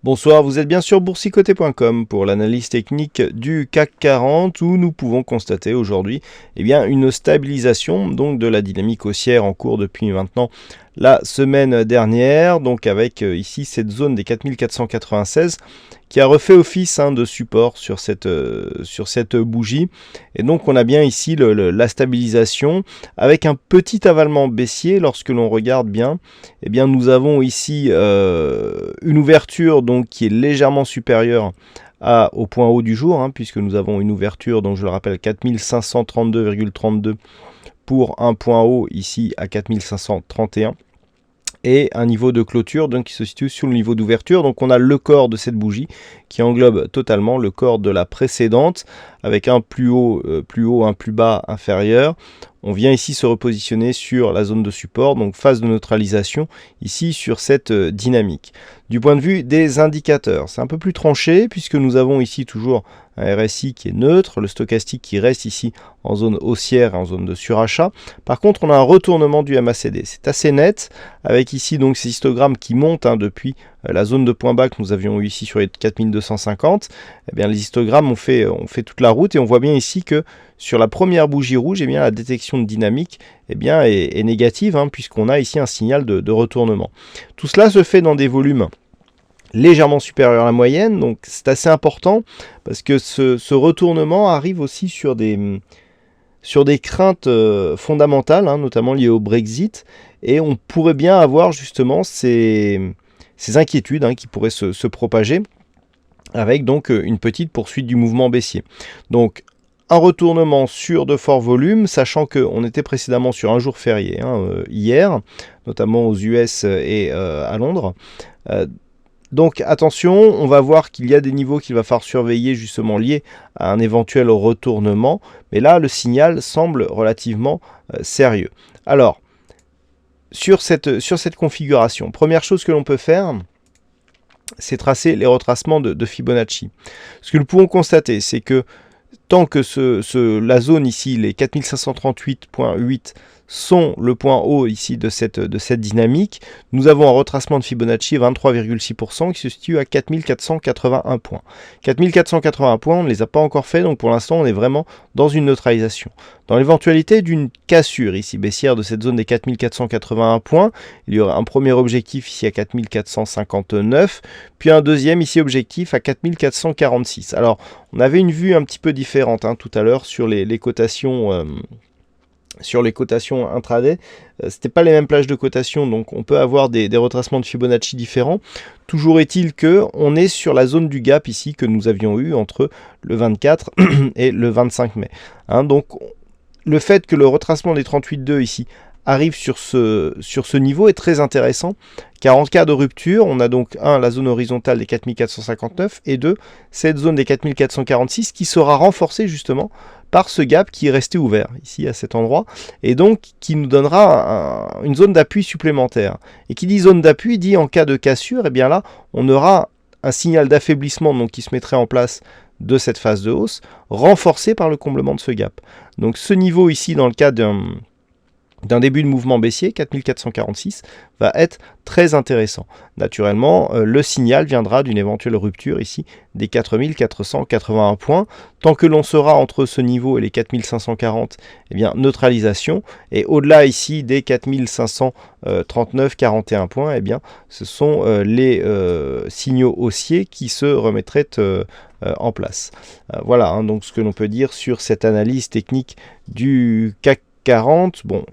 Bonsoir, vous êtes bien sur boursicoté.com pour l'analyse technique du CAC 40 où nous pouvons constater aujourd'hui une stabilisation donc, de la dynamique haussière en cours depuis maintenant la semaine dernière, donc avec ici cette zone des 4496 qui a refait office de support sur cette bougie. Et donc on a bien ici la stabilisation avec un petit avalement baissier. Lorsque l'on regarde bien, nous avons ici une ouverture donc, qui est légèrement supérieure au point haut du jour, puisque nous avons une ouverture, donc je le rappelle, 4532,32 pour un point haut ici à 4531. Et un niveau de clôture donc, qui se situe sur le niveau d'ouverture. Donc on a le corps de cette bougie qui englobe totalement le corps de la précédente avec un plus haut, un plus bas inférieur. On vient ici se repositionner sur la zone de support, donc phase de neutralisation ici sur cette dynamique. Du point de vue des indicateurs, c'est un peu plus tranché puisque nous avons ici toujours un RSI qui est neutre, le stochastique qui reste ici en zone haussière et en zone de surachat. Par contre, on a un retournement du MACD. C'est assez net avec ici donc ces histogrammes qui montent depuis la zone de point bas que nous avions eu ici sur les 4250. Les histogrammes ont fait toute la route et on voit bien ici que sur la première bougie rouge, la détection de dynamique est négative puisqu'on a ici un signal de retournement. Tout cela se fait dans des volumes légèrement supérieurs à la moyenne, donc c'est assez important parce que ce retournement arrive aussi sur des craintes fondamentales, notamment liées au Brexit, et on pourrait bien avoir justement ces inquiétudes qui pourraient se propager avec donc une petite poursuite du mouvement baissier. Donc un retournement sur de forts volumes, sachant qu'on était précédemment sur un jour férié hier, notamment aux US et à Londres. Donc attention, on va voir qu'il y a des niveaux qu'il va falloir surveiller justement liés à un éventuel retournement, mais là le signal semble relativement sérieux. Alors, sur cette configuration, première chose que l'on peut faire, c'est tracer les retracements de Fibonacci. Ce que nous pouvons constater, c'est que tant que la zone ici, les 4538,8 sont le point haut ici de cette dynamique, nous avons un retracement de Fibonacci 23,6% qui se situe à 4481 points. 4481 points, on ne les a pas encore fait, donc pour l'instant on est vraiment dans une neutralisation. Dans l'éventualité d'une cassure ici baissière de cette zone des 4481 points, il y aura un premier objectif ici à 4459, puis un deuxième ici objectif à 4446. Alors on avait une vue un petit peu différente tout à l'heure sur les cotations intraday. C'était pas les mêmes plages de cotation, donc on peut avoir des retracements de Fibonacci différents. Toujours est-il que on est sur la zone du gap ici que nous avions eu entre le 24 et le 25 mai. Donc le fait que le retracement des 38,2 ici arrive sur ce niveau est très intéressant, car en cas de rupture, on a donc la zone horizontale des 4459 et 2, cette zone des 4446 qui sera renforcée justement par ce gap qui est resté ouvert ici à cet endroit et donc qui nous donnera une zone d'appui supplémentaire. Et qui dit zone d'appui dit en cas de cassure, là on aura un signal d'affaiblissement donc qui se mettrait en place de cette phase de hausse, renforcé par le comblement de ce gap. Donc ce niveau ici dans le cas d'un début de mouvement baissier, 4446, va être très intéressant. Naturellement, le signal viendra d'une éventuelle rupture ici des 4481 points. Tant que l'on sera entre ce niveau et les 4540, neutralisation. Et au-delà ici des 4539,41 points, ce sont les signaux haussiers qui se remettraient en place. Voilà donc ce que l'on peut dire sur cette analyse technique du CAC 40. Bon,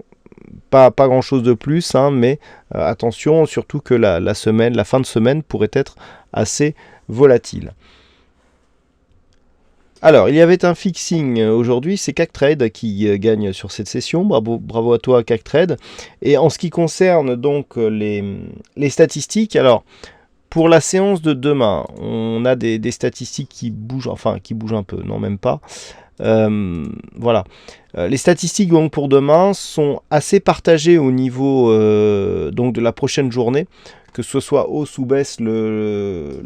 pas grand chose de plus, mais attention, surtout que la fin de semaine pourrait être assez volatile. Alors, il y avait un fixing aujourd'hui, c'est CACTrade qui gagne sur cette session. Bravo à toi CACTrade. Et en ce qui concerne donc les statistiques, alors pour la séance de demain, on a des statistiques qui bougent, qui bougent un peu, non même pas. Voilà. Les statistiques donc pour demain sont assez partagées au niveau donc de la prochaine journée, que ce soit hausse ou baisse, le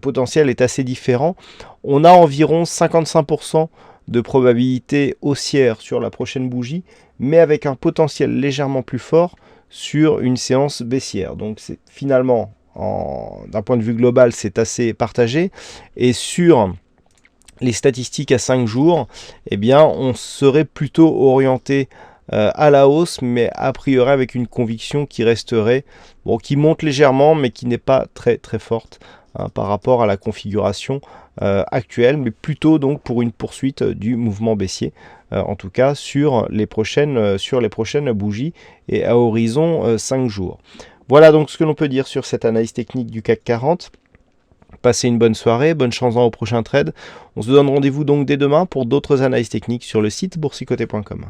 potentiel est assez différent. On a environ 55% de probabilité haussière sur la prochaine bougie, mais avec un potentiel légèrement plus fort sur une séance baissière. Donc c'est finalement d'un point de vue global, c'est assez partagé. Et sur les statistiques à 5 jours, eh bien, on serait plutôt orienté à la hausse, mais a priori avec une conviction qui resterait, bon, qui monte légèrement, mais qui n'est pas très très forte par rapport à la configuration actuelle, mais plutôt donc pour une poursuite du mouvement baissier, en tout cas sur les prochaines bougies et à horizon 5 jours. Voilà donc ce que l'on peut dire sur cette analyse technique du CAC 40. Passez une bonne soirée, bonne chance au prochain trade. On se donne rendez-vous donc dès demain pour d'autres analyses techniques sur le site boursicoté.com.